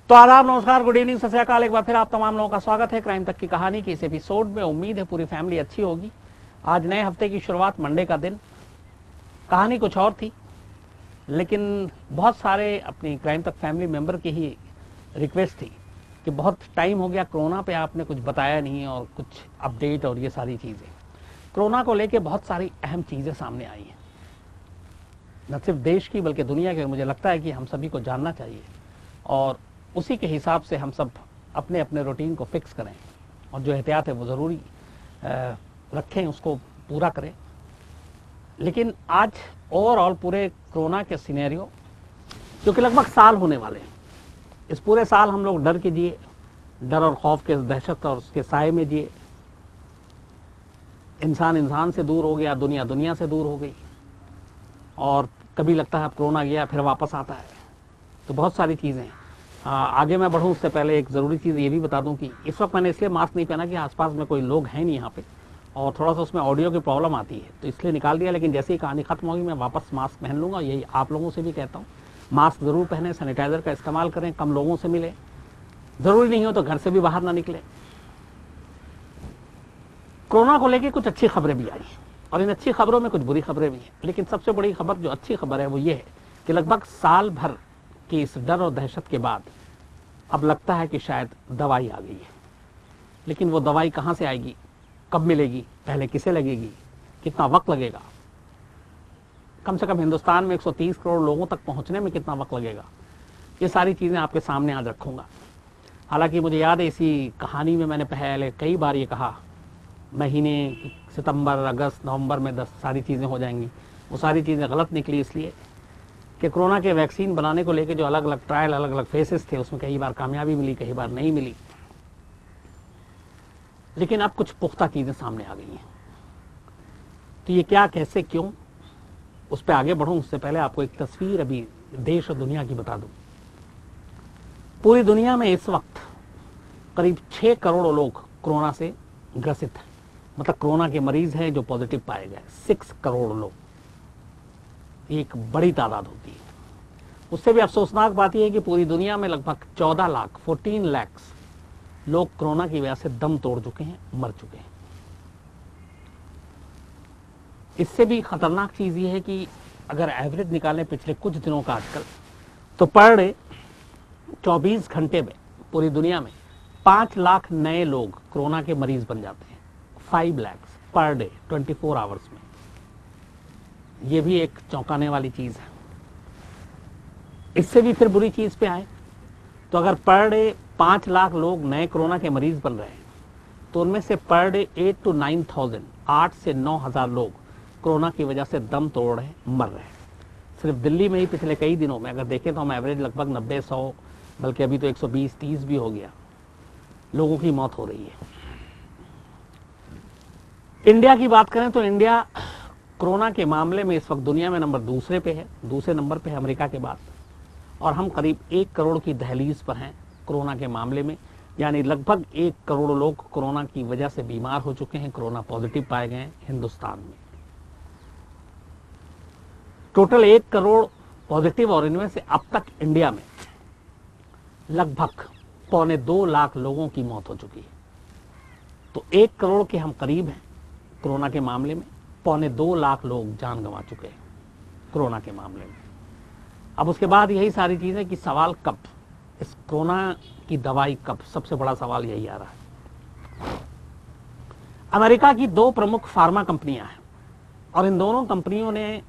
तो आदाब, नमस्कार, गुड इवनिंग, सत श्री अकाल। एक बार फिर आप तमाम लोगों का स्वागत है क्राइम तक की कहानी की इस एपिसोड में। उम्मीद है पूरी फैमिली अच्छी होगी। आज नए हफ्ते की शुरुआत, मंडे का दिन। कहानी कुछ और थी, लेकिन बहुत सारे अपनी क्राइम तक फैमिली मेंबर की ही रिक्वेस्ट थी कि बहुत टाइम हो गया कोरोना पे आपने कुछ बताया नहीं और कुछ अपडेट और ये सारी चीज़ें। कोरोना को लेके बहुत सारी अहम चीज़ें सामने आई हैं, न सिर्फ देश की बल्कि दुनिया के। मुझे लगता है कि हम सभी को जानना चाहिए और उसी के हिसाब से हम सब अपने अपने रूटीन को फिक्स करें और जो एहतियात है वो ज़रूरी रखें, उसको पूरा करें। लेकिन आज ओवरऑल पूरे कोरोना के सिनेरियो, क्योंकि लगभग साल होने वाले हैं, इस पूरे साल हम लोग डर के जिए, डर और खौफ के दहशत और उसके साए में जिए। इंसान इंसान से दूर हो गया, दुनिया दुनिया से दूर हो गई, और कभी लगता है कोरोना गया फिर वापस आता है। तो बहुत सारी चीज़ें हैं। आगे मैं बढ़ूं उससे पहले एक ज़रूरी चीज़ ये भी बता दूं कि इस वक्त मैंने इसलिए मास्क नहीं पहना कि आसपास में कोई लोग हैं नहीं यहाँ पे, और थोड़ा सा उसमें ऑडियो की प्रॉब्लम आती है, तो इसलिए निकाल दिया। लेकिन जैसे ही कहानी खत्म होगी मैं वापस मास्क पहन लूँगा। यही आप लोगों से भी कहता हूँ, मास्क ज़रूर पहने, सैनिटाइज़र का इस्तेमाल करें, कम लोगों से मिले, ज़रूरी नहीं हो तो घर से भी बाहर ना निकले। कोरोना को लेकर कुछ अच्छी खबरें भी आई हैं और इन अच्छी खबरों में कुछ बुरी खबरें भी हैं। लेकिन सबसे बड़ी खबर, जो अच्छी खबर है, वो ये है कि लगभग साल भर की इस डर और दहशत के बाद अब लगता है कि शायद दवाई आ गई है। लेकिन वो दवाई कहाँ से आएगी, कब मिलेगी, पहले किसे लगेगी, कितना वक्त लगेगा, कम से कम हिंदुस्तान में 130 करोड़ लोगों तक पहुंचने में कितना वक्त लगेगा, ये सारी चीज़ें आपके सामने आज रखूंगा। हालांकि मुझे याद है इसी कहानी में मैंने पहले कई बार ये कहा, महीने सितंबर, अगस्त, नवंबर में 10 सारी चीज़ें हो जाएंगी। वो सारी चीज़ें गलत निकली, इसलिए कि कोरोना के वैक्सीन बनाने को लेकर जो अलग अलग ट्रायल, अलग अलग फेसेस थे, उसमें कई बार कामयाबी मिली, कई बार नहीं मिली। लेकिन अब कुछ पुख्ता चीज़ें सामने आ गई हैं। तो ये क्या, कैसे, क्यों, उस पर आगे बढ़ूं उससे पहले आपको एक तस्वीर अभी देश और दुनिया की बता दूं। पूरी दुनिया में इस वक्त करीब 6 करोड़ लोग कोरोना से ग्रसित हैं, मतलब कोरोना के मरीज हैं जो पॉजिटिव पाए गए। 6 करोड़ लोग, एक बड़ी तादाद होती है। उससे भी अफसोसनाक बात यह है कि पूरी दुनिया में लगभग 14 लाख 14 लाख लोग कोरोना की वजह से दम तोड़ चुके हैं, मर चुके हैं। इससे भी खतरनाक चीज ये है कि अगर एवरेज निकालें पिछले कुछ दिनों का आजकल, तो पर डे 24 घंटे में पूरी दुनिया में 5 लाख नए लोग कोरोना के मरीज बन जाते हैं। 5 लाख पर डे 24 आवर्स में। ये भी एक चौंकाने वाली चीज है। इससे भी फिर बुरी चीज पे आए तो अगर पर डे 5 लाख लोग नए कोरोना के मरीज बन रहे हैं, तो उनमें से पर डे 8 to 9,000, 8 से 9,000 लोग कोरोना की वजह से दम तोड़ रहे हैं, मर रहे हैं। सिर्फ दिल्ली में ही पिछले कई दिनों में अगर देखें तो हम एवरेज लगभग 90-100, बल्कि अभी तो 120-130 भी हो गया, लोगों की मौत हो रही है। इंडिया की बात करें तो इंडिया कोरोना के मामले में इस वक्त दुनिया में नंबर दूसरे पे है, दूसरे नंबर पे है अमेरिका के बाद, और हम करीब 1 करोड़ की दहलीज पर हैं कोरोना के मामले में। यानी लगभग 1 करोड़ लोग कोरोना की वजह से बीमार हो चुके हैं, कोरोना पॉजिटिव पाए गए हैं हिंदुस्तान में। टोटल 1 करोड़ पॉजिटिव, और इनमें से अब तक इंडिया में लगभग 1.25 लाख लोगों की मौत हो चुकी है। तो 1 करोड़ के हम करीब हैं कोरोना के मामले में। 1.25 लाख लोग जान गंवा चुके हैं कोरोना के मामले में। अब उसके बाद यही सारी चीजें कि सवाल कब, इस कोरोना की दवाई कब, सबसे बड़ा सवाल यही आ रहा है। अमेरिका की 2 प्रमुख फार्मा कंपनियां हैं और इन दोनों कंपनियों ने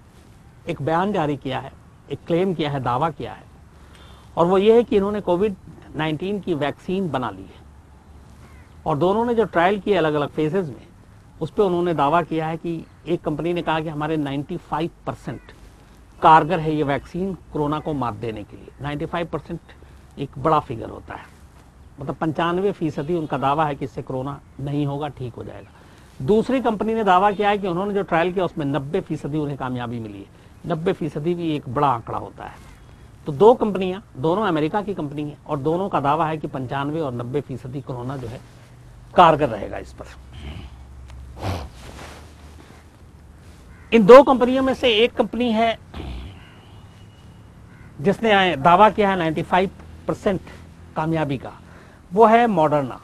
एक बयान जारी किया है, एक क्लेम किया है, दावा किया है, और वो ये है कि इन्होंने कोविड-19 की वैक्सीन बना ली है। और दोनों ने जो ट्रायल किए अलग अलग फेजेस में, उस पर उन्होंने दावा किया है कि एक कंपनी ने कहा कि हमारे 95% कारगर है ये वैक्सीन कोरोना को मात देने के लिए। 95% एक बड़ा फिगर होता है, मतलब 95% उनका दावा है कि इससे कोरोना नहीं होगा, ठीक हो जाएगा। दूसरी कंपनी ने दावा किया है कि उन्होंने जो ट्रायल किया उसमें 90% उन्हें कामयाबी मिली है। 90% भी एक बड़ा आंकड़ा होता है। तो 2 कंपनियां, दोनों अमेरिका की कंपनी है, और दोनों का दावा है कि 95 और 90% कोरोना जो है कारगर रहेगा इस पर। इन 2 कंपनियों में से एक कंपनी है जिसने दावा किया है 95% कामयाबी का, वो है मॉडर्ना।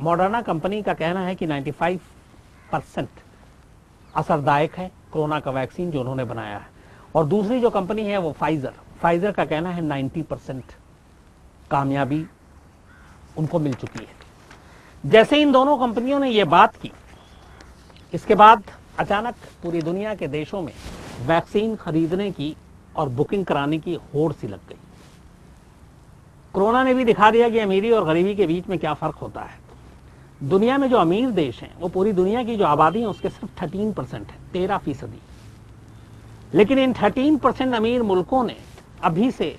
मॉडर्ना कंपनी का कहना है कि 95% असरदायक है कोरोना का वैक्सीन जो उन्होंने बनाया है। और दूसरी जो कंपनी है वो फाइजर का कहना है 90% कामयाबी उनको मिल चुकी है। जैसे इन दोनों कंपनियों ने ये बात की, इसके बाद अचानक पूरी दुनिया के देशों में वैक्सीन खरीदने की और बुकिंग कराने की होड़ सी लग गई। कोरोना ने भी दिखा दिया कि अमीरी और गरीबी के बीच में क्या फर्क होता है। दुनिया में जो अमीर देश हैं वो पूरी दुनिया की जो आबादी है उसके सिर्फ 13% है, 13%। लेकिन इन 13% अमीर मुल्कों ने अभी से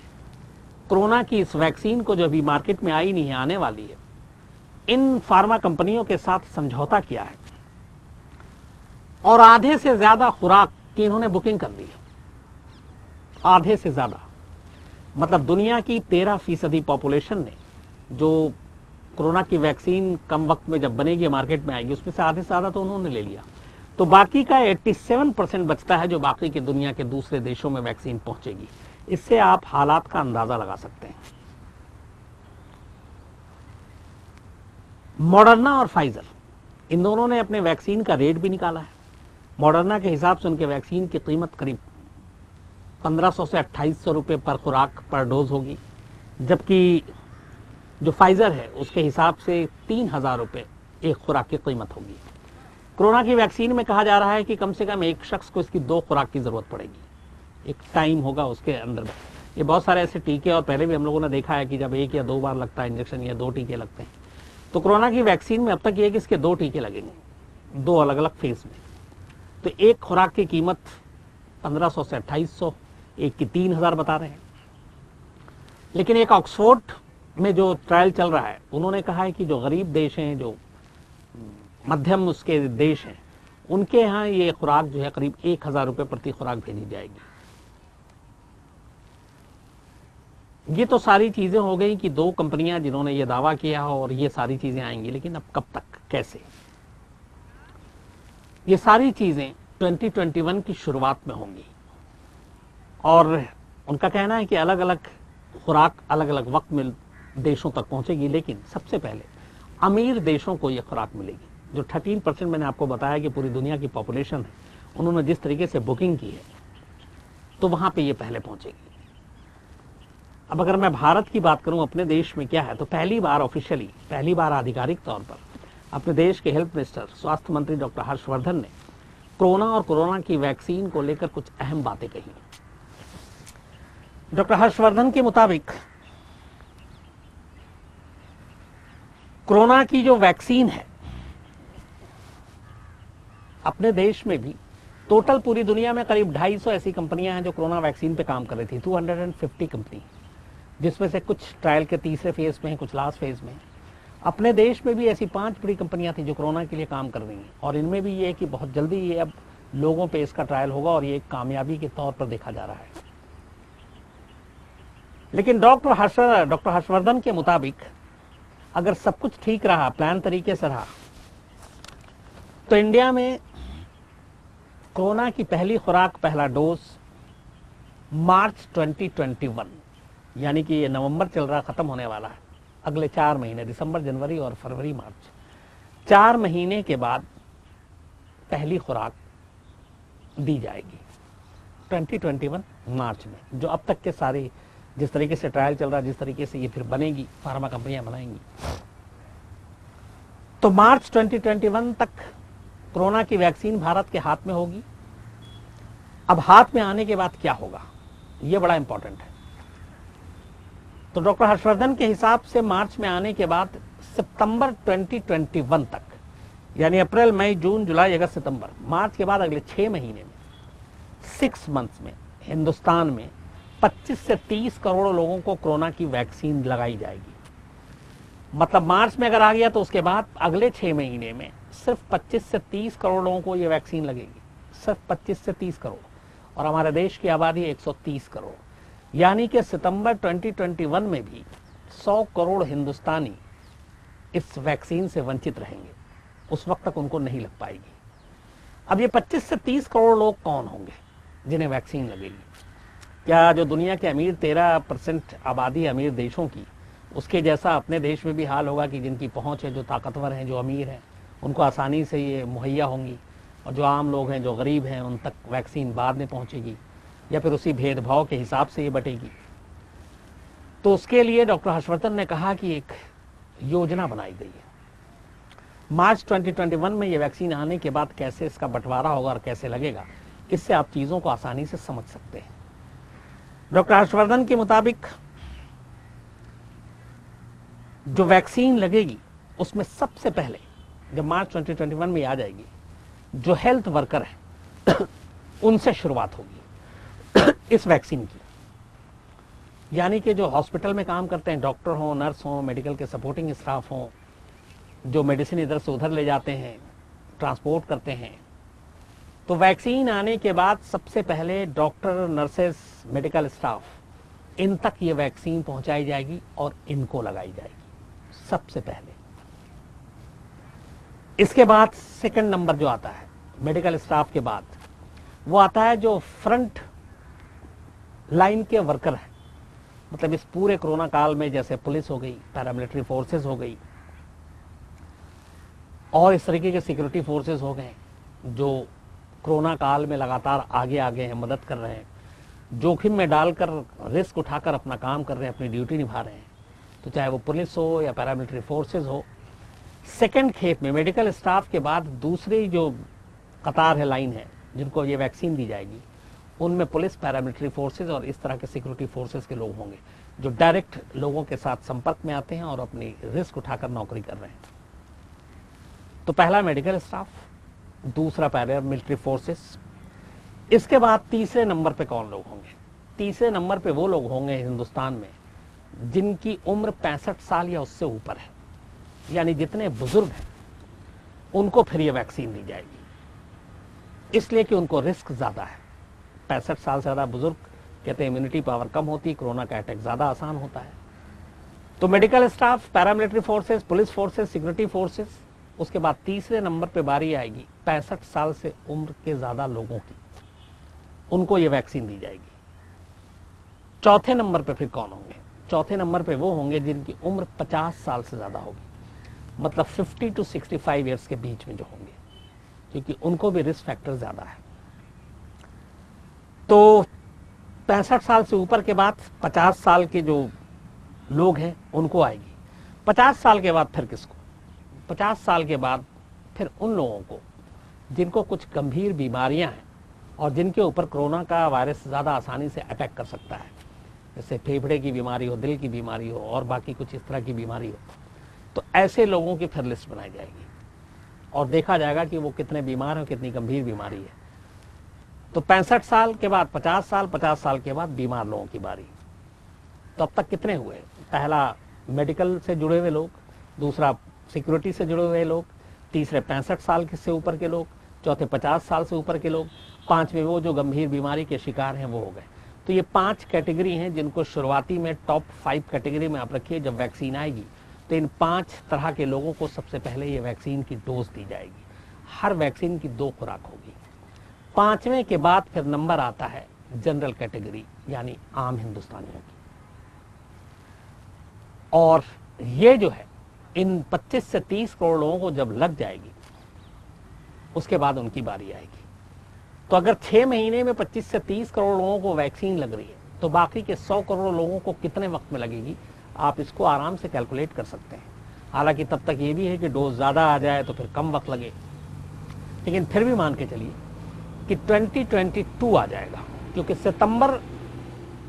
कोरोना की इस वैक्सीन को जो अभी मार्केट में आई नहीं है, आने वाली है, इन फार्मा कंपनियों के साथ समझौता किया है और आधे से ज्यादा खुराक की इन्होंने बुकिंग कर ली है। आधे से ज्यादा मतलब दुनिया की 13% पॉपुलेशन ने जो कोरोना की वैक्सीन कम वक्त में जब बनेगी मार्केट में आएगी, उसमें से आधे से ज्यादा तो उन्होंने ले लिया। तो बाकी का 87% बचता है जो बाकी के दुनिया के दूसरे देशों में वैक्सीन पहुंचेगी। इससे आप हालात का अंदाजा लगा सकते हैं। मॉडर्ना और फाइजर इन दोनों ने अपने वैक्सीन का रेट भी निकाला है। मॉडर्ना के हिसाब से उनके वैक्सीन की कीमत करीब 1500 से 2800 रुपये पर खुराक पर डोज होगी, जबकि जो फाइजर है उसके हिसाब से 3000 रुपये एक खुराक की कीमत होगी। कोरोना की वैक्सीन में कहा जा रहा है कि कम से कम एक शख्स को इसकी 2 खुराक की जरूरत पड़ेगी। एक टाइम होगा उसके अंदर में। ये बहुत सारे ऐसे टीके, और पहले भी हम लोगों ने देखा है कि जब 1 या 2 बार लगता है इंजेक्शन या 2 टीके लगते हैं, तो कोरोना की वैक्सीन में अब तक ये कि इसके 2 टीके लगेंगे, 2 अलग अलग फेज में। तो एक खुराक की कीमत 1500 से 2800, एक की 3000 बता रहे हैं। लेकिन एक ऑक्सफोर्ड में जो ट्रायल चल रहा है, उन्होंने कहा है कि जो गरीब देश हैं, जो मध्यम उसके देश हैं, उनके यहाँ ये खुराक जो है करीब 1000 रुपये प्रति खुराक भेजी जाएगी। ये तो सारी चीजें हो गई कि 2 कंपनियां जिन्होंने ये दावा किया और ये सारी चीजें आएंगी, लेकिन अब कब तक, कैसे? ये सारी चीजें 2021 की शुरुआत में होंगी और उनका कहना है कि अलग अलग खुराक अलग अलग वक्त में देशों तक पहुंचेगी, लेकिन सबसे पहले अमीर देशों को यह खुराक मिलेगी। जो 13% मैंने आपको बताया कि पूरी दुनिया की पॉपुलेशन है, उन्होंने जिस तरीके से बुकिंग की है, तो वहां पे ये पहले पहुंचेगी। अब अगर मैं भारत की बात करूं, अपने देश में क्या है, तो पहली बार आधिकारिक तौर पर अपने देश के हेल्थ मिनिस्टर, स्वास्थ्य मंत्री डॉक्टर हर्षवर्धन ने कोरोना और कोरोना की वैक्सीन को लेकर कुछ अहम बातें कही। डॉक्टर हर्षवर्धन के मुताबिक कोरोना की जो वैक्सीन है, अपने देश में भी टोटल पूरी दुनिया में करीब 250 ऐसी कंपनियां हैं जो कोरोना वैक्सीन पे काम कर रही थी, 250 कंपनी, जिसमें से कुछ ट्रायल के तीसरे फेज में है, कुछ लास्ट फेज में है। अपने देश में भी ऐसी 5 बड़ी कंपनियां थी जो कोरोना के लिए काम कर रही हैं, और इनमें भी ये है कि बहुत जल्दी ये अब लोगों पे इसका ट्रायल होगा और ये एक कामयाबी के तौर पर देखा जा रहा है। लेकिन डॉक्टर हर्षवर्धन के मुताबिक अगर सब कुछ ठीक रहा, प्लान तरीके से रहा, तो इंडिया में कोरोना की पहली खुराक, पहला डोज मार्च 2021, यानी कि ये नवंबर चल रहा, खत्म होने वाला है, अगले 4 महीने, दिसंबर, जनवरी और फरवरी, मार्च, 4 महीने के बाद पहली खुराक दी जाएगी 2021 मार्च में। जो अब तक के सारे जिस तरीके से ट्रायल चल रहा है, जिस तरीके से ये फिर बनेगी, फार्मा कंपनियां बनाएंगी, तो मार्च 2021 तक कोरोना की वैक्सीन भारत के हाथ में होगी। अब हाथ में आने के बाद क्या होगा, ये बड़ा इंपॉर्टेंट है। तो डॉक्टर हर्षवर्धन के हिसाब से मार्च में आने के बाद सितंबर 2021 तक, यानी अप्रैल, मई, जून, जुलाई, अगस्त, सितंबर, मार्च के बाद अगले 6 महीने में, 6 मंथ्स में हिंदुस्तान में 25 से 30 करोड़ लोगों को कोरोना की वैक्सीन लगाई जाएगी। मतलब मार्च में अगर आ गया तो उसके बाद अगले 6 महीने में सिर्फ 25 से 30 करोड़ लोगों को ये वैक्सीन लगेगी, सिर्फ 25 से 30 करोड़, और हमारे देश की आबादी 130 करोड़, यानी कि सितंबर 2021 में भी 100 करोड़ हिंदुस्तानी इस वैक्सीन से वंचित रहेंगे। उस वक्त तक उनको नहीं लग पाएगी। अब ये 25 से 30 करोड़ लोग कौन होंगे जिन्हें वैक्सीन लगेगी? क्या जो दुनिया के अमीर 13% आबादी अमीर देशों की, उसके जैसा अपने देश में भी हाल होगा कि जिनकी पहुंच है, जो ताकतवर हैं, जो अमीर हैं, उनको आसानी से ये मुहैया होंगी, और जो आम लोग हैं, जो गरीब हैं, उन तक वैक्सीन बाद में पहुंचेगी, या फिर उसी भेदभाव के हिसाब से ये बटेगी। तो उसके लिए डॉक्टर हर्षवर्धन ने कहा कि एक योजना बनाई गई है। मार्च 2021 में ये वैक्सीन आने के बाद कैसे इसका बंटवारा होगा और कैसे लगेगा, इससे आप चीज़ों को आसानी से समझ सकते हैं। डॉक्टर हर्षवर्धन के मुताबिक जो वैक्सीन लगेगी उसमें सबसे पहले जब मार्च 2021 में आ जाएगी, जो हेल्थ वर्कर हैं उनसे शुरुआत होगी इस वैक्सीन की। यानी कि जो हॉस्पिटल में काम करते हैं, डॉक्टर हों, नर्स हों, मेडिकल के सपोर्टिंग स्टाफ हों, जो मेडिसिन इधर से उधर ले जाते हैं, ट्रांसपोर्ट करते हैं, तो वैक्सीन आने के बाद सबसे पहले डॉक्टर, नर्सेस, मेडिकल स्टाफ, इन तक ये वैक्सीन पहुंचाई जाएगी और इनको लगाई जाएगी सबसे पहले। इसके बाद सेकंड नंबर जो आता है मेडिकल स्टाफ के बाद, वो आता है जो फ्रंट लाइन के वर्कर हैं। मतलब इस पूरे कोरोना काल में जैसे पुलिस हो गई, पैरामिलिट्री फोर्सेस हो गई, और इस तरीके के सिक्योरिटी फोर्सेस हो गए, जो कोरोना काल में लगातार आगे आगे हैं, मदद कर रहे हैं, जोखिम में डालकर, रिस्क उठाकर अपना काम कर रहे हैं, अपनी ड्यूटी निभा रहे हैं। तो चाहे वो पुलिस हो या पैरामिलिट्री फोर्सेस हो, सेकंड खेप में मेडिकल स्टाफ के बाद दूसरी जो कतार है, लाइन है, जिनको ये वैक्सीन दी जाएगी, उनमें पुलिस, पैरामिलिट्री फोर्सेस और इस तरह के सिक्योरिटी फोर्सेस के लोग होंगे, जो डायरेक्ट लोगों के साथ संपर्क में आते हैं और अपनी रिस्क उठाकर नौकरी कर रहे हैं। तो पहला मेडिकल स्टाफ, दूसरा पैरामिलिट्री फोर्सेस। इसके बाद तीसरे नंबर पे कौन लोग होंगे? तीसरे नंबर पे वो लोग होंगे हिंदुस्तान में जिनकी उम्र 65 साल या उससे ऊपर है, यानी जितने बुजुर्ग हैं उनको फिर ये वैक्सीन दी जाएगी, इसलिए कि उनको रिस्क ज्यादा है। 65 साल से ज्यादा बुजुर्ग कहते हैं इम्यूनिटी पावर कम होती है, कोरोना का अटैक ज्यादा आसान होता है। तो medical staff, paramilitary forces, police forces, security forces. उसके बाद तीसरे नंबर पे बारी आएगी 65 साल से उम्र के ज्यादा लोगों की, उनको ये वैक्सीन दी जाएगी। चौथे नंबर पे फिर कौन होंगे? चौथे नंबर पे वो होंगे जिनकी उम्र 50 साल से ज्यादा होगी, मतलब 50 to 65 ईयर्स के बीच में जो होंगे, क्योंकि उनको भी रिस्क फैक्टर ज्यादा है। तो 65 साल से ऊपर के बाद 50 साल के जो लोग हैं उनको आएगी। 50 साल के बाद फिर किसको? 50 साल के बाद फिर उन लोगों को जिनको कुछ गंभीर बीमारियां हैं और जिनके ऊपर कोरोना का वायरस ज़्यादा आसानी से अटैक कर सकता है, जैसे फेफड़े की बीमारी हो, दिल की बीमारी हो और बाकी कुछ इस तरह की बीमारी हो, तो ऐसे लोगों की फिर लिस्ट बनाई जाएगी और देखा जाएगा कि वो कितने बीमार हैं, कितनी गंभीर बीमारी है। तो 65 साल के बाद 50 साल, 50 साल के बाद बीमार लोगों की बारी। तो अब तक कितने हुए? पहला मेडिकल से जुड़े हुए लोग, दूसरा सिक्योरिटी से जुड़े हुए लोग, तीसरे 65 साल से ऊपर के लोग, चौथे 50 साल से ऊपर के लोग, पांचवें वो जो गंभीर बीमारी के शिकार हैं वो हो गए। तो ये 5 कैटेगरी हैं जिनको शुरुआती में टॉप 5 कैटेगरी में आप रखिए। जब वैक्सीन आएगी तो इन 5 तरह के लोगों को सबसे पहले ये वैक्सीन की डोज दी जाएगी। हर वैक्सीन की 2 खुराक होगी। 5वें के बाद फिर नंबर आता है जनरल कैटेगरी, यानी आम हिंदुस्तानियों की। और ये जो है इन 25 से 30 करोड़ लोगों को जब लग जाएगी उसके बाद उनकी बारी आएगी। तो अगर 6 महीने में 25 से 30 करोड़ लोगों को वैक्सीन लग रही है तो बाकी के 100 करोड़ लोगों को कितने वक्त में लगेगी, आप इसको आराम से कैलकुलेट कर सकते हैं। हालांकि तब तक ये भी है कि डोज ज़्यादा आ जाए तो फिर कम वक्त लगे, लेकिन फिर भी मान के चलिए कि 2022 आ जाएगा, क्योंकि सितंबर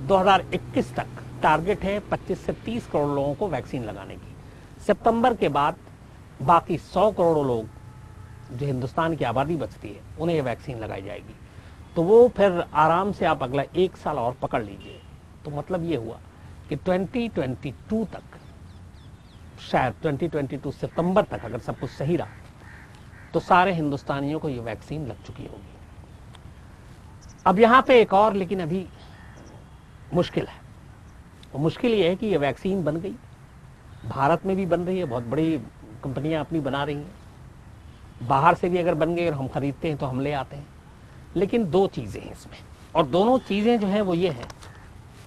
2021 तक टारगेट है 25 से 30 करोड़ लोगों को वैक्सीन लगाने की। सितंबर के बाद बाकी 100 करोड़ लोग जो हिंदुस्तान की आबादी बचती है उन्हें ये वैक्सीन लगाई जाएगी। तो वो फिर आराम से आप अगला 1 साल और पकड़ लीजिए। तो मतलब ये हुआ कि 2022 तक, शायद 2022 सितंबर तक अगर सब कुछ सही रहा तो सारे हिंदुस्तानियों को ये वैक्सीन लग चुकी होगी। अब यहाँ पे एक और लेकिन अभी मुश्किल है। वो मुश्किल ये है कि ये वैक्सीन बन गई, भारत में भी बन रही है, बहुत बड़ी कंपनियां अपनी बना रही हैं, बाहर से भी अगर बन गई और हम खरीदते हैं तो हम ले आते हैं। लेकिन 2 चीज़ें हैं इसमें, और दोनों चीज़ें जो हैं वो ये हैं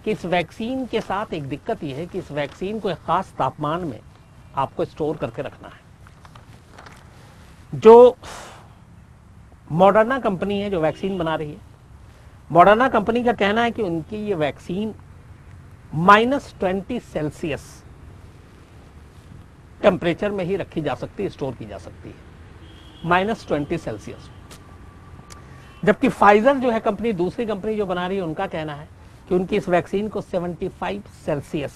कि इस वैक्सीन के साथ एक दिक्कत यह है कि इस वैक्सीन को एक खास तापमान में आपको स्टोर करके रखना है। जो मॉडर्ना कंपनी है जो वैक्सीन बना रही है, मॉडर्ना कंपनी का कहना है कि उनकी ये वैक्सीन -20 सेल्सियस टेम्परेचर में ही रखी जा सकती है, स्टोर की जा सकती है, -20 सेल्सियस। जबकि फाइजर जो है कंपनी, दूसरी कंपनी जो बना रही है, उनका कहना है कि उनकी इस वैक्सीन को 75 सेल्सियस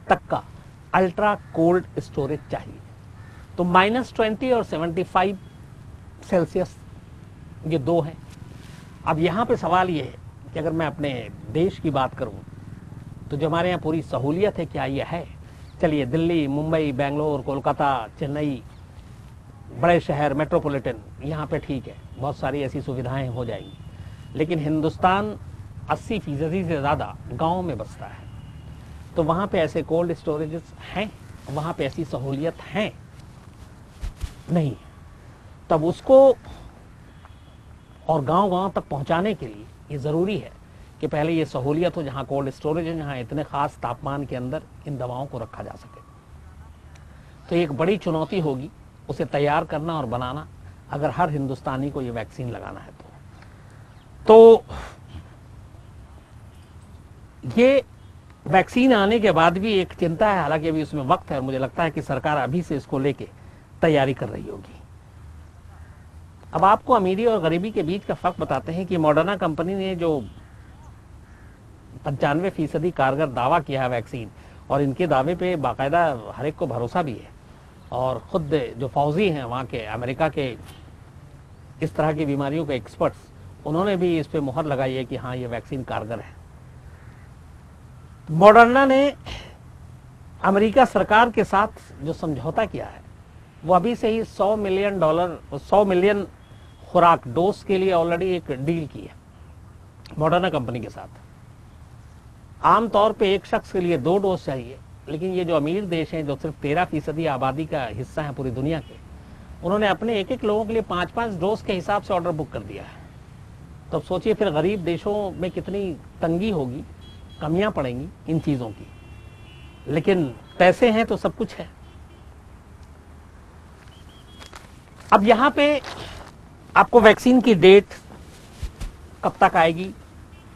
तक का अल्ट्रा कोल्ड स्टोरेज चाहिए। तो -20 और 75 सेल्सियस ये दो हैं। अब यहाँ पे सवाल ये है कि अगर मैं अपने देश की बात करूँ तो जो हमारे यहाँ पूरी सहूलियत है, क्या ये है? चलिए, दिल्ली, मुंबई, बेंगलोर, कोलकाता, चेन्नई, बड़े शहर, मेट्रोपॉलिटन, यहाँ पे ठीक है, बहुत सारी ऐसी सुविधाएं हो जाएंगी। लेकिन हिंदुस्तान 80% से ज़्यादा गाँव में बसता है, तो वहाँ पे ऐसे कोल्ड स्टोरेजेस हैं? वहाँ पे ऐसी सहूलियत हैं? नहीं। तब उसको और गांव-गांव तक पहुंचाने के लिए ये ज़रूरी है कि पहले ये सहूलियत हो, जहां कोल्ड स्टोरेज है, जहां इतने ख़ास तापमान के अंदर इन दवाओं को रखा जा सके। तो एक बड़ी चुनौती होगी उसे तैयार करना और बनाना, अगर हर हिंदुस्तानी को ये वैक्सीन लगाना है तो ये वैक्सीन आने के बाद भी एक चिंता है, हालांकि अभी उसमें वक्त है और मुझे लगता है कि सरकार अभी से इसको लेके तैयारी कर रही होगी। अब आपको अमीरी और गरीबी के बीच का फर्क बताते हैं कि मॉडर्ना कंपनी ने जो 95% कारगर दावा किया है वैक्सीन, और इनके दावे पे बाकायदा हर एक को भरोसा भी है, और खुद जो फौजी हैं वहाँ के, अमेरिका के इस तरह की बीमारियों के एक्सपर्ट्स, उन्होंने भी इस पे मुहर लगाई है कि हाँ, ये वैक्सीन कारगर है। मॉडर्ना ने अमेरिका सरकार के साथ जो समझौता किया है वो अभी से ही $100 मिलियन खुराक डोज के लिए ऑलरेडी एक डील की है मॉडर्ना कंपनी के साथ। आमतौर पे एक शख्स के लिए 2 डोज चाहिए, लेकिन ये जो अमीर देश हैं, जो सिर्फ 13% आबादी का हिस्सा है पूरी दुनिया के, उन्होंने अपने एक लोगों के लिए 5-5 डोज के हिसाब से ऑर्डर बुक कर दिया है। तो अब सोचिए फिर गरीब देशों में कितनी तंगी होगी, कमियां पड़ेंगी इन चीज़ों की। लेकिन पैसे हैं तो सब कुछ है। अब यहाँ पे आपको वैक्सीन की डेट कब तक आएगी,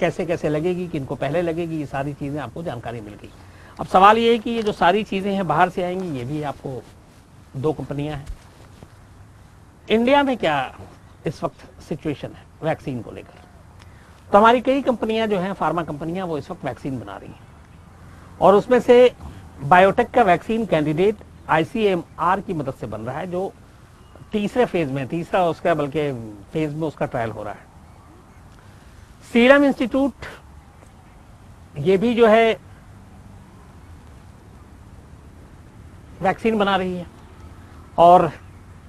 कैसे कैसे लगेगी, किनको पहले लगेगी, ये सारी चीज़ें आपको जानकारी मिल गई। अब सवाल ये है कि ये जो सारी चीज़ें हैं बाहर से आएंगी, ये भी आपको 2 कंपनियां हैं। इंडिया में क्या इस वक्त सिचुएशन है वैक्सीन को लेकर? तो हमारी कई कंपनियां जो हैं, फार्मा कंपनियां, वो इस वक्त वैक्सीन बना रही हैं, और उसमें से बायोटेक का वैक्सीन कैंडिडेट ICMR की मदद से बन रहा है, जो तीसरे फेज में, तीसरा उसका बल्कि फेज में उसका ट्रायल हो रहा है। सीरम इंस्टीट्यूट ये भी जो है वैक्सीन बना रही है, और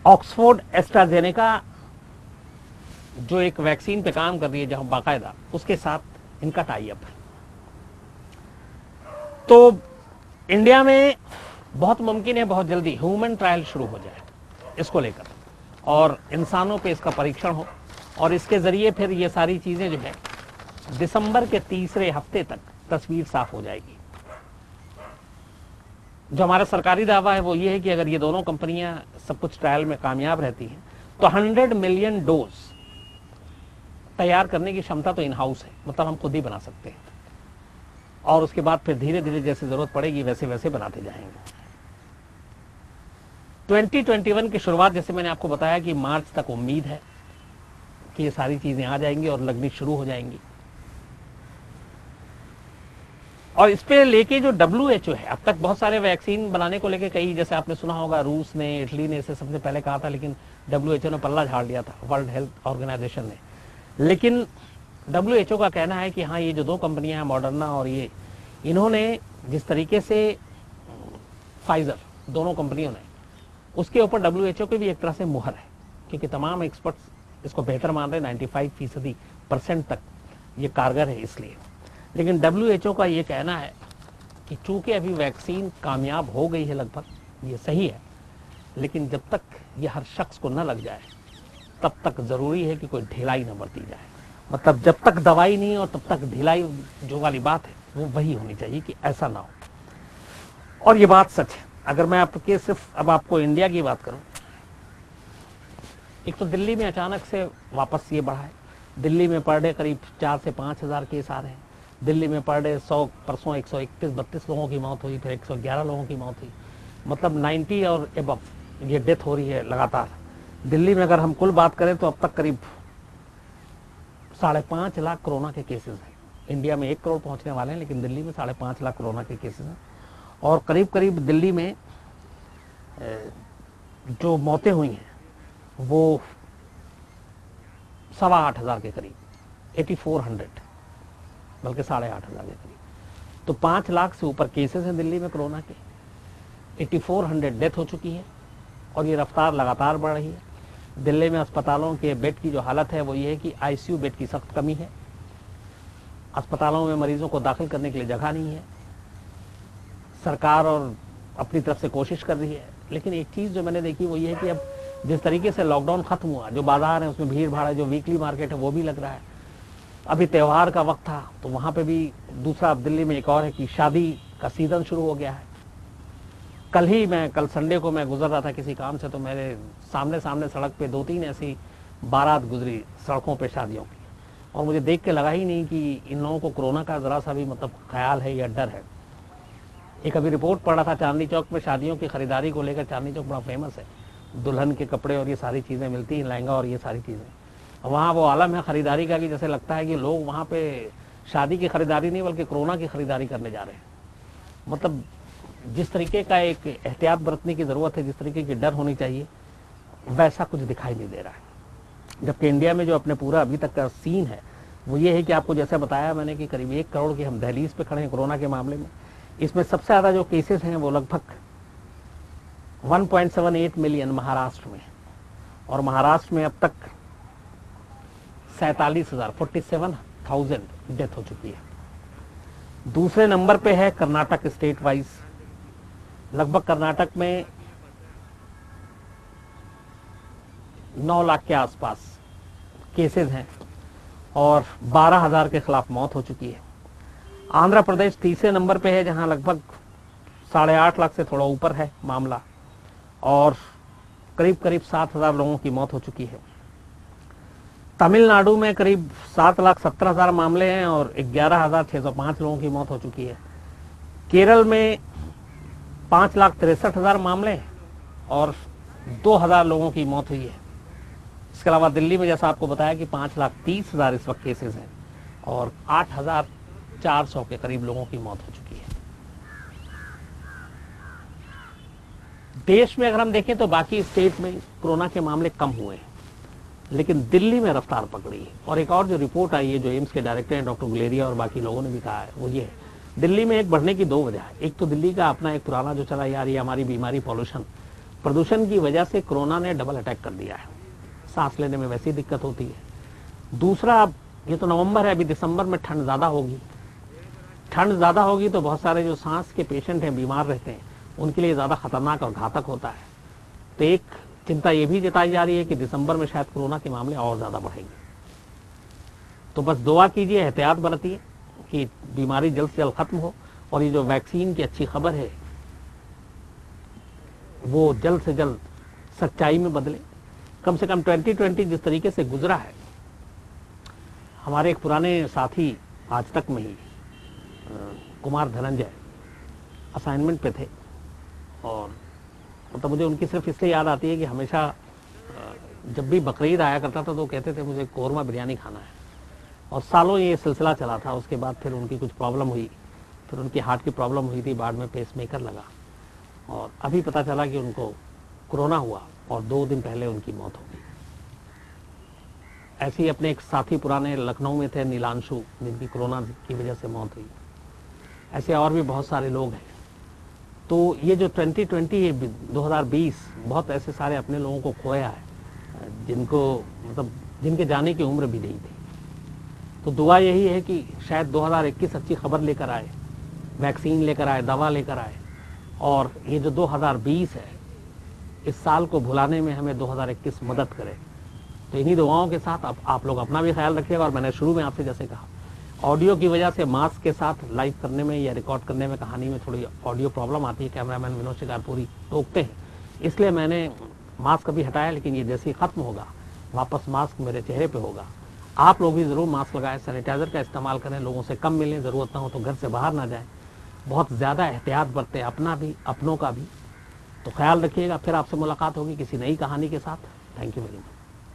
ऑक्सफोर्ड एस्ट्राजेनेका जो एक वैक्सीन पे काम कर रही है जहां बाकायदा, उसके साथ इनका टाई अप है। तो इंडिया में बहुत मुमकिन है बहुत जल्दी ह्यूमन ट्रायल शुरू हो जाए इसको लेकर, और इंसानों पे इसका परीक्षण हो, और इसके जरिए फिर ये सारी चीजें जो है दिसंबर के तीसरे हफ्ते तक तस्वीर साफ हो जाएगी। जो हमारा सरकारी दावा है वो ये है कि अगर ये दोनों कंपनियां सब कुछ ट्रायल में कामयाब रहती हैं तो 100 मिलियन डोज तैयार करने की क्षमता तो इन हाउस है, मतलब हम खुद ही बना सकते हैं, और उसके बाद फिर धीरे धीरे जैसे जरूरत पड़ेगी वैसे वैसे बनाते जाएंगे। 2021 की शुरुआत, जैसे मैंने आपको बताया कि मार्च तक उम्मीद है कि ये सारी चीजें आ जाएंगी और लगनी शुरू हो जाएंगी। और इस पे लेके जो WHO है, अब तक बहुत सारे वैक्सीन बनाने को लेके कई, जैसे आपने सुना होगा रूस ने, इटली ने इसे सबसे पहले कहा था, लेकिन WHO ने पल्ला झाड़ लिया था, वर्ल्ड हेल्थ ऑर्गेनाइजेशन ने। लेकिन WHO का कहना है कि हाँ, ये जो 2 कंपनियां हैं मॉडर्ना और ये, इन्होंने जिस तरीके से फाइजर, दोनों कंपनियों ने, उसके ऊपर WHO की भी एक तरह से मुहर है, क्योंकि तमाम एक्सपर्ट्स इसको बेहतर मान रहे हैं, 95% तक ये कारगर है इसलिए। लेकिन WHO का ये कहना है कि चूंकि अभी वैक्सीन कामयाब हो गई है लगभग, ये सही है, लेकिन जब तक ये हर शख्स को न लग जाए तब तक ज़रूरी है कि कोई ढिलाई न बरती जाए। मतलब जब तक दवाई नहीं और तब तक ढिलाई जो वाली बात है वो वही होनी चाहिए कि ऐसा ना हो। और ये बात सच है। अगर मैं आपके सिर्फ अब आपको इंडिया की बात करूं, एक तो दिल्ली में अचानक से वापस ये बढ़ा है। दिल्ली में पर डे करीब 4 से 5 हज़ार केस आ रहे हैं। दिल्ली में पर डे 100, परसों 131-32 लोगों की मौत हुई, फिर 111 लोगों की मौत हुई, मतलब 90 और एबव ये डेथ हो रही है लगातार। दिल्ली में अगर हम कुल बात करें तो अब तक करीब 5.5 लाख कोरोना के केसेस हैं। इंडिया में 1 करोड़ पहुंचने वाले हैं, लेकिन दिल्ली में 5.5 लाख कोरोना के केसेस हैं। और करीब करीब दिल्ली में जो मौतें हुई हैं वो 8,500 के करीब, 8400, बल्कि 8,500 के करीब। तो 5 लाख से ऊपर केसेस हैं दिल्ली में कोरोना के, 8400 डेथ हो चुकी है, और ये रफ्तार लगातार बढ़ रही है। दिल्ली में अस्पतालों के बेड की जो हालत है वो ये है कि आईसीयू बेड की सख्त कमी है। अस्पतालों में मरीजों को दाखिल करने के लिए जगह नहीं है। सरकार और अपनी तरफ से कोशिश कर रही है, लेकिन एक चीज़ जो मैंने देखी वो ये है कि अब जिस तरीके से लॉकडाउन खत्म हुआ, जो बाजार है उसमें भीड़ भाड़ है, जो वीकली मार्केट है वो भी लग रहा है। अभी त्यौहार का वक्त था तो वहाँ पे भी दूसरा, अब दिल्ली में एक और है कि शादी का सीजन शुरू हो गया है। कल संडे को मैं गुजर रहा था किसी काम से, तो मेरे सामने सड़क पे 2-3 ऐसी बारात गुजरी सड़कों पे शादियों की, और मुझे देख के लगा ही नहीं कि इन लोगों को कोरोना का ज़रा सा भी मतलब ख्याल है या डर है। एक अभी रिपोर्ट पढ़ा था चांदनी चौक में शादियों की खरीदारी को लेकर। चांदनी चौक बड़ा फेमस है, दुल्हन के कपड़े और ये सारी चीज़ें मिलती हैं, लहंगा और ये सारी चीज़ें। वहाँ वो आलम है खरीदारी का कि जैसे लगता है कि लोग वहाँ पे शादी की खरीदारी नहीं बल्कि कोरोना की खरीदारी करने जा रहे हैं। मतलब जिस तरीके का एक एहतियात बरतने की ज़रूरत है, जिस तरीके की डर होनी चाहिए, वैसा कुछ दिखाई नहीं दे रहा है। जबकि इंडिया में जो अपने पूरा अभी तक का सीन है वो ये है कि आपको जैसे बताया मैंने कि करीब 1 करोड़ की हम दहलीज पे खड़े हैं कोरोना के मामले में। इसमें सबसे ज़्यादा जो केसेस हैं वो लगभग 1.78 मिलियन महाराष्ट्र में, और महाराष्ट्र में अब तक 47,000 डेथ हो चुकी है। दूसरे नंबर पे है कर्नाटक स्टेट वाइज। लगभग कर्नाटक में 9 लाख के आसपास केसेस हैं और 12,000 के खिलाफ मौत हो चुकी है। आंध्र प्रदेश तीसरे नंबर पे है, जहां लगभग 8.5 लाख से थोड़ा ऊपर है मामला, और करीब 7,000 लोगों की मौत हो चुकी है। तमिलनाडु में करीब 7,17,000 मामले हैं और 11,605 लोगों की मौत हो चुकी है। केरल में 5,63,000 मामले और 2,000 लोगों की मौत हुई है। इसके अलावा दिल्ली में जैसा आपको बताया कि 5,30,000 इस वक्त केसेस हैं और 8,400 के करीब लोगों की मौत हो चुकी है। देश में अगर हम देखें तो बाकी स्टेट में कोरोना के मामले कम हुए हैं, लेकिन दिल्ली में रफ्तार पकड़ी है। और एक और जो रिपोर्ट आई है, जो एम्स के डायरेक्टर हैं डॉक्टर गुलेरिया और बाकी लोगों ने भी कहा है, वो ये है दिल्ली में एक बढ़ने की 2 वजह है। एक तो दिल्ली का अपना एक पुराना जो चला यार, ये हमारी बीमारी प्रदूषण की वजह से कोरोना ने डबल अटैक कर दिया है, सांस लेने में वैसी दिक्कत होती है। दूसरा, ये तो नवंबर है, अभी दिसंबर में ठंड ज़्यादा होगी तो बहुत सारे जो सांस के पेशेंट हैं, बीमार रहते हैं, उनके लिए ज़्यादा खतरनाक और घातक होता है। तो एक चिंता ये भी जताई जा रही है कि दिसंबर में शायद कोरोना के मामले और ज़्यादा बढ़ेंगे। तो बस दुआ कीजिए, एहतियात बरतिए कि बीमारी जल्द से जल्द खत्म हो, और ये जो वैक्सीन की अच्छी खबर है वो जल्द से जल्द सच्चाई में बदले। कम से कम 2020 जिस तरीके से गुजरा है, हमारे एक पुराने साथी आज तक में ही कुमार धनंजय असाइनमेंट पे थे, और मतलब मुझे उनकी सिर्फ इसलिए याद आती है कि हमेशा जब भी बकरीद आया करता था तो कहते थे मुझे कोरमा बिरयानी खाना है, और सालों ये सिलसिला चला था। उसके बाद फिर उनकी कुछ प्रॉब्लम हुई, फिर उनकी हार्ट की प्रॉब्लम हुई थी, बाद में पेसमेकर लगा, और अभी पता चला कि उनको कोरोना हुआ और 2 दिन पहले उनकी मौत हो गई। ऐसे ही अपने एक साथी पुराने लखनऊ में थे, नीलांशु, जिनकी कोरोना की वजह से मौत हुई। ऐसे और भी बहुत सारे लोग हैं। तो ये जो 2020 बहुत ऐसे सारे अपने लोगों को खोया है, जिनको मतलब जिनके जाने की उम्र भी नहीं थी। तो दुआ यही है कि शायद 2021 अच्छी खबर लेकर आए, वैक्सीन लेकर आए, दवा लेकर आए, और ये जो 2020 है इस साल को भुलाने में हमें 2021 मदद करे। तो इन्हीं दुआओं के साथ आप लोग अपना भी ख्याल रखिएगा, और मैंने शुरू में आपसे जैसे कहा, ऑडियो की वजह से मास्क के साथ लाइव करने में या रिकॉर्ड करने में कहानी में थोड़ी ऑडियो प्रॉब्लम आती है, कैमरामैन विनोद शिकारपुरी रोकते हैं, इसलिए मैंने मास्क अभी हटाया। लेकिन ये जैसे ही खत्म होगा वापस मास्क मेरे चेहरे पे होगा। आप लोग भी ज़रूर मास्क लगाएं, सैनिटाइज़र का इस्तेमाल करें, लोगों से कम मिलें, ज़रूरत ना हो तो घर से बाहर ना जाएं, बहुत ज़्यादा एहतियात बरतें, अपना भी अपनों का भी। तो ख्याल रखिएगा। फिर आपसे मुलाकात होगी किसी नई कहानी के साथ। Thank you very much.